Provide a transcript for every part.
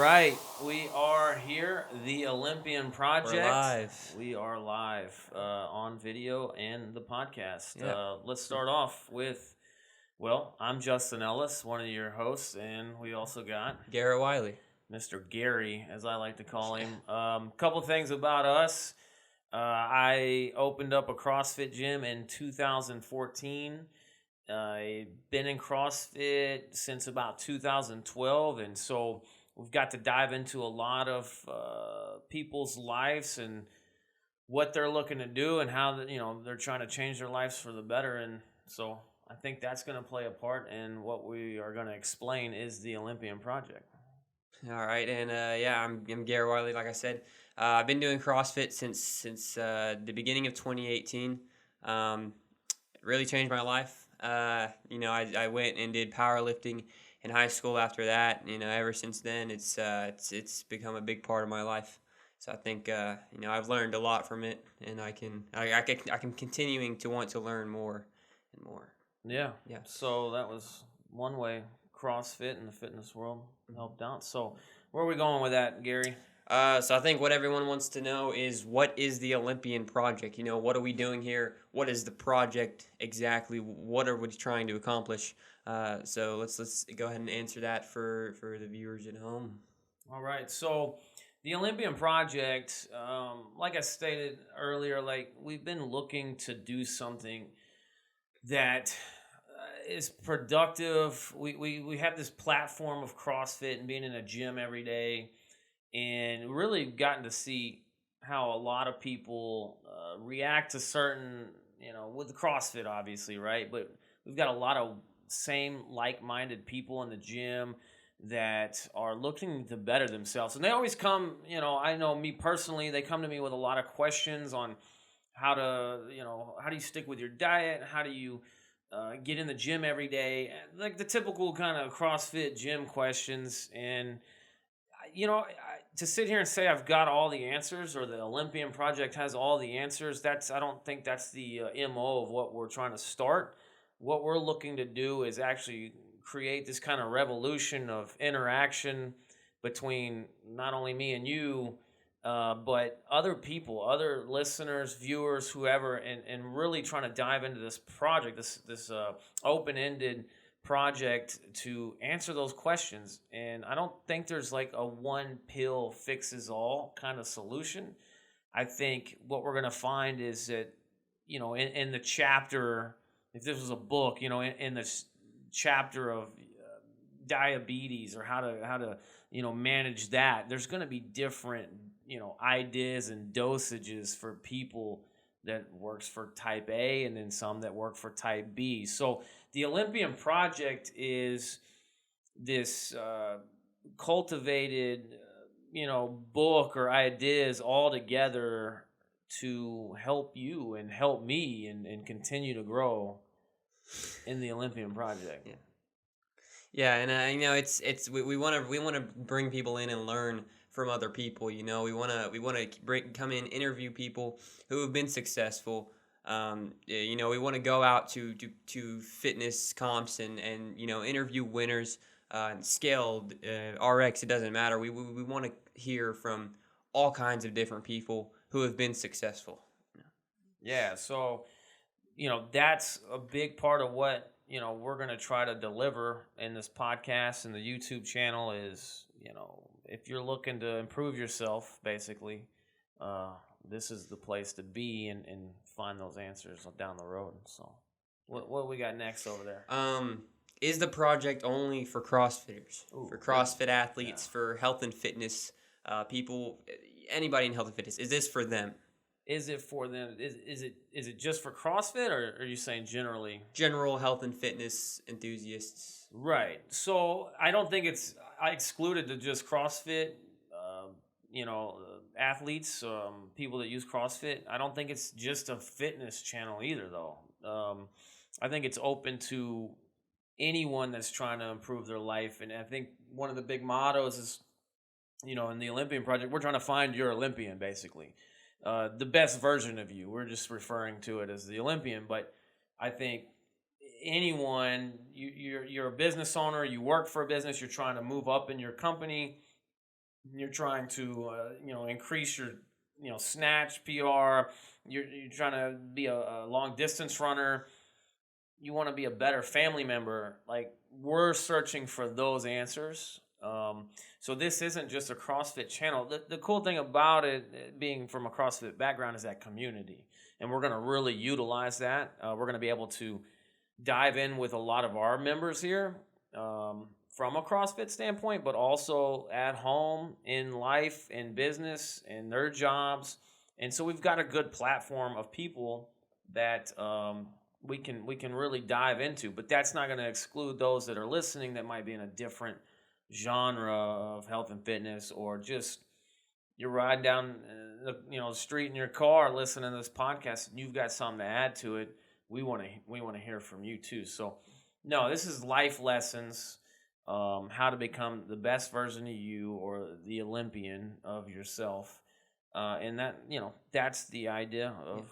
right, we are here, the Olympian We're Project. live. We are live on video and the podcast. Yeah. Let's start off with, I'm Justin Ellis, one of your hosts, and we also got Garrett, Wylie. Mr. Gary, as I like to call him. Couple things about us. I opened up a CrossFit gym in 2014. I've been in CrossFit since about 2012, and so we've got to dive into a lot of people's lives and what they're looking to do and how they're trying to change their lives for the better. And so I think that's going to play a part in what we are going to explain is the Olympian Project. All right, and I'm Garrett Wylie. Like I said, I've been doing CrossFit since the beginning of 2018. Really changed my life. I went and did powerlifting in high school. After that, ever since then, it's become a big part of my life. So I think I've learned a lot from it, and I can continuing to want to learn more and more. Yeah. Yeah. So that was one way CrossFit and the fitness world helped out. So where are we going with that, Gary? So I think what everyone wants to know is, what is the Olympian Project? What are we doing here? What is the project exactly? What are we trying to accomplish? So let's go ahead and answer that for the viewers at home. All right. So the Olympian Project, like I stated earlier, we've been looking to do something that is productive. We have this platform of CrossFit and being in a gym every day, and really gotten to see how a lot of people react to certain, with the CrossFit, obviously, right? But we've got a lot of same like-minded people in the gym that are looking to better themselves. And they always come, I know me personally, they come to me with a lot of questions on how do you stick with your diet? How do you get in the gym every day? Like the typical kind of CrossFit gym questions. And, to sit here and say I've got all the answers, or the Olympian Project has all the answers, I don't think that's the MO of what we're trying to start. What we're looking to do is actually create this kind of revolution of interaction between not only me and you, but other people, other listeners, viewers, whoever, and really trying to dive into this project, this open-ended project to answer those questions. And I don't think there's like a one pill fixes all kind of solution. I think what we're going to find is that, in the chapter, if this was a book, in this chapter of diabetes, or how to manage that, there's going to be different ideas and dosages for people that works for type A, and then some that work for type B. So the Olympian Project is this cultivated book or ideas all together to help you and help me and continue to grow in the Olympian Project. Yeah, and we want to bring people in and learn from other people. We want to come in, interview people who have been successful. We want to go out to fitness comps and interview winners, scaled, RX. It doesn't matter. We want to hear from all kinds of different people who have been successful. Yeah. So that's a big part of what we're going to try to deliver in this podcast and the YouTube channel is, if you're looking to improve yourself, basically, this is the place to be and find those answers down the road. So what we got next over there? Is the project only for CrossFitters, for CrossFit athletes, yeah, for health and fitness people, anybody in health and fitness? Is this for them? Is it for them? Is it just for CrossFit, or are you saying generally? General health and fitness enthusiasts. Right. So I don't think I excluded to just CrossFit, athletes, people that use CrossFit. I don't think it's just a fitness channel either, though. I think it's open to anyone that's trying to improve their life. And I think one of the big mottos is, in the Olympian Project, we're trying to find your Olympian, basically. The best version of you. We're just referring to it as the Olympian, but I think anyone, you're a business owner, you work for a business, you're trying to move up in your company, you're trying to increase your snatch PR, you're trying to be a long distance runner, you want to be a better family member, like we're searching for those answers. So this isn't just a CrossFit channel. The cool thing about it, being from a CrossFit background, is that community, and we're going to really utilize that. We're going to be able to dive in with a lot of our members here, from a CrossFit standpoint, but also at home, in life, in business, in their jobs. And so we've got a good platform of people that we can really dive into. But that's not going to exclude those that are listening that might be in a different genre of health and fitness, or just you're riding down the street in your car listening to this podcast and you've got something to add to it. We want to hear from you too. So no, this is life lessons, how to become the best version of you, or the Olympian of yourself, and that's the idea of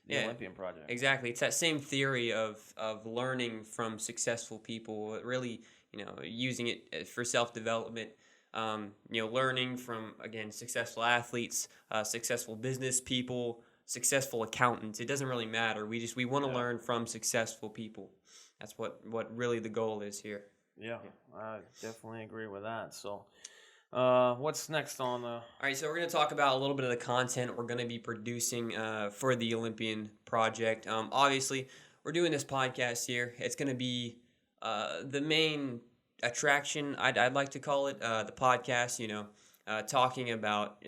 the Olympian Project. Exactly. It's that same theory of learning from successful people, really, using it for self-development, learning from, again, successful athletes, successful business people, successful accountants. It doesn't really matter. We want to learn from successful people. That's what really the goal is here. Yeah, I definitely agree with that. So what's next on the... All right, so we're going to talk about a little bit of the content we're going to be producing for the Olympian Project. Obviously, we're doing this podcast here. It's going to be the main attraction, I'd like to call it, the podcast, talking about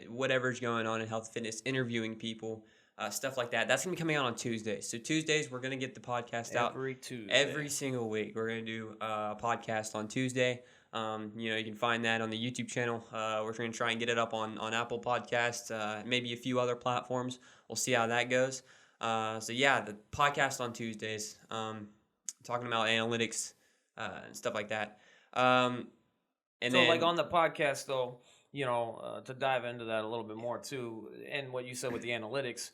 whatever's going on in health and fitness, interviewing people, stuff like that. That's going to be coming out on Tuesdays. So Tuesdays, we're going to get the podcast out. Every Tuesday. Every single week. We're going to do a podcast on Tuesday. You can find that on the YouTube channel. We're going to try and get it up on Apple Podcasts, maybe a few other platforms. We'll see how that goes. The podcast on Tuesdays, talking about analytics and stuff like that. Like on the podcast, though, to dive into that a little bit more too, and what you said with the analytics,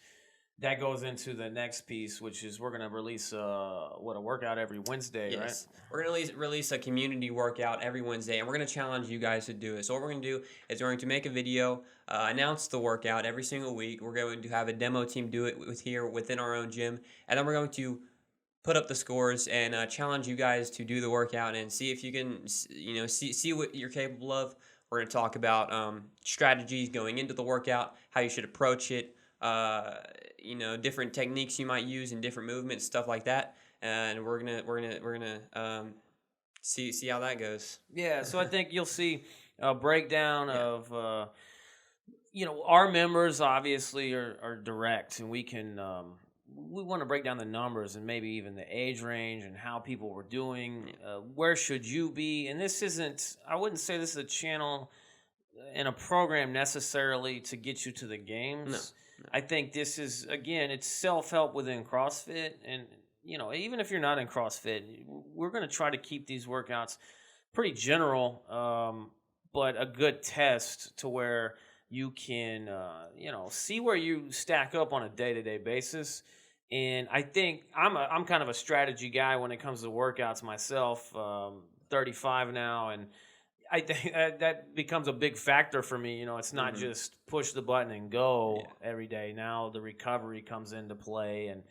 that goes into the next piece, which is we're going to release a workout every Wednesday, right? We're going to release a community workout every Wednesday, and we're going to challenge you guys to do it. So what we're going to do is we're going to make a video, announce the workout every single week. We're going to have a demo team do it within our own gym, and then we're going to put up the scores and challenge you guys to do the workout and see if you can, see what you're capable of. We're going to talk about strategies going into the workout, how you should approach it, different techniques you might use in different movements, stuff like that. And we're gonna see how that goes. Yeah. So I think you'll see a breakdown of our members obviously are direct, and we can. We want to break down the numbers and maybe even the age range and how people were doing. Where should you be? And this isn't, I wouldn't say this is a channel and a program necessarily to get you to the games. No. I think this is, again, it's self-help within CrossFit. And, even if you're not in CrossFit, we're going to try to keep these workouts pretty general, but a good test to where you can, see where you stack up on a day-to-day basis. And I think I'm kind of a strategy guy when it comes to workouts myself. 35 now, and I think that becomes a big factor for me. It's not just push the button and go every day. Now the recovery comes into play, and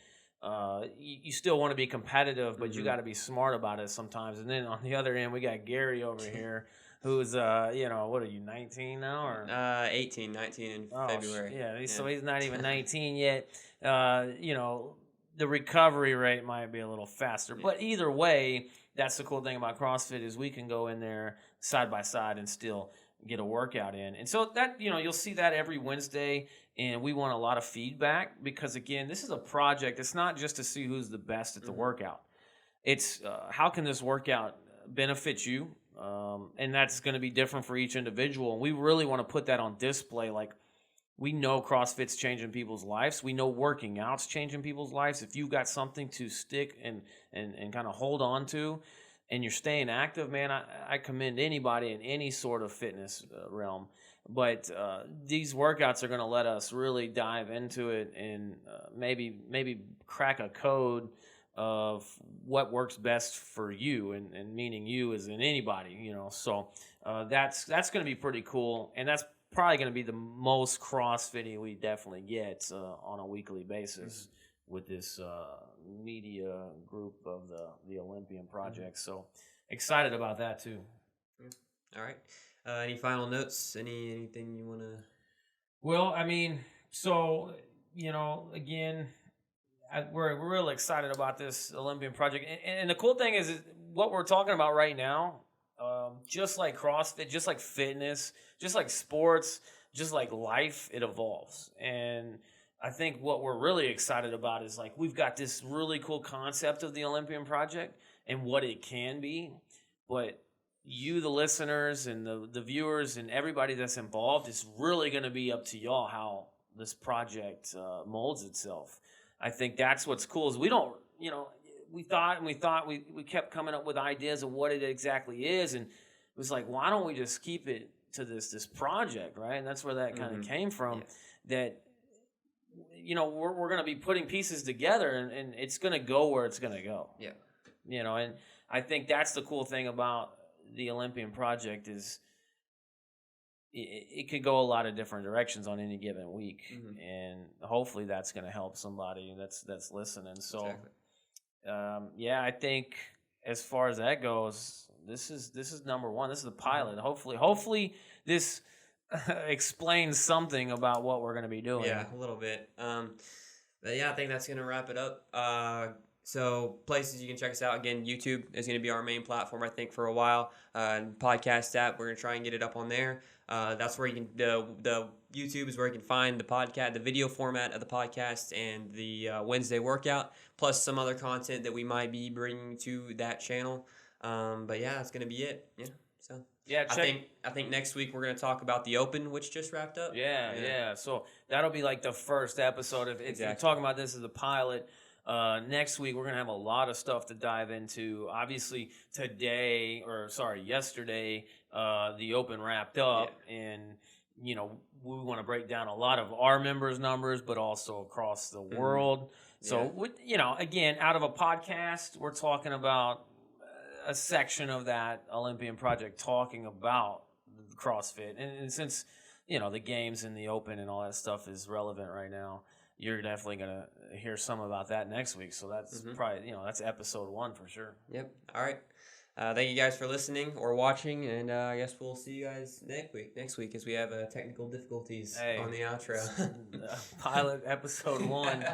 you still want to be competitive, but you got to be smart about it sometimes. And then on the other end, we got Gary over here, who's what are you, 19 now, or 19 in February. So he's not even 19 yet. The recovery rate might be a little faster, but either way, that's the cool thing about CrossFit is we can go in there side by side and still get a workout in. And so that, you'll see that every Wednesday, and we want a lot of feedback because, again, this is a project. It's not just to see who's the best at the workout. It's how can this workout benefit you? And that's going to be different for each individual. And we really want to put that on display. Like, we know CrossFit's changing people's lives. We know working out's changing people's lives. If you've got something to stick and kind of hold on to, and you're staying active, man, I commend anybody in any sort of fitness realm. But these workouts are going to let us really dive into it and maybe crack a code of what works best for you, and meaning you as in anybody, So that's going to be pretty cool, and that's probably going to be the most CrossFitting we definitely get on a weekly basis with this media group of the Olympian Project. So excited about that too. All right. Any final notes? Anything you want to? Well, I mean, so again, we're really excited about this Olympian Project, and the cool thing is what we're talking about right now. Just like CrossFit, just like fitness, just like sports, just like life, it evolves. And I think what we're really excited about is like we've got this really cool concept of the Olympian Project and what it can be, but you, the listeners, and the viewers, and everybody that's involved, is really going to be up to y'all how this project molds itself. I think that's what's cool is we don't, we kept coming up with ideas of what it exactly is, and it was like, why don't we just keep it to this project, right? And that's where that kind of came from. Yeah. That we're going to be putting pieces together, and it's going to go where it's going to go. Yeah, and I think that's the cool thing about the Olympian Project is it could go a lot of different directions on any given week, and hopefully that's going to help somebody that's listening. So. Exactly. I think as far as that goes, this is number one. This is the pilot. Hopefully this explains something about what we're going to be doing. Yeah, a little bit. But yeah, I think that's going to wrap it up. So places you can check us out. Again, YouTube is going to be our main platform, I think, for a while. Podcast app, we're going to try and get it up on there. That's where you can, the YouTube is where you can find the podcast, the video format of the podcast, and the Wednesday workout, plus some other content that we might be bringing to that channel. But yeah, that's going to be it. Yeah. So yeah, I think next week we're going to talk about the Open, which just wrapped up. Yeah. So that'll be like the first episode. If you're talking about this as the pilot. Next week, we're going to have a lot of stuff to dive into. Obviously, yesterday, the Open wrapped up, and, we want to break down a lot of our members' numbers, but also across the world. So, again, out of a podcast, we're talking about a section of that Olympian Project talking about CrossFit. And since, the games and the Open and all that stuff is relevant right now, you're definitely going to hear some about that next week. So that's probably, that's episode 1 for sure. Yep. All right. Thank you guys for listening or watching. And I guess we'll see you guys next week as we have technical difficulties on the outro. Pilot episode 1.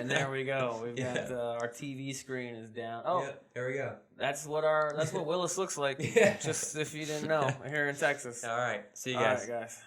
And there we go. We've got our TV screen is down. Oh, there we go. That's what Willis looks like. Just if you didn't know, here in Texas. All right. See you guys. All right, guys.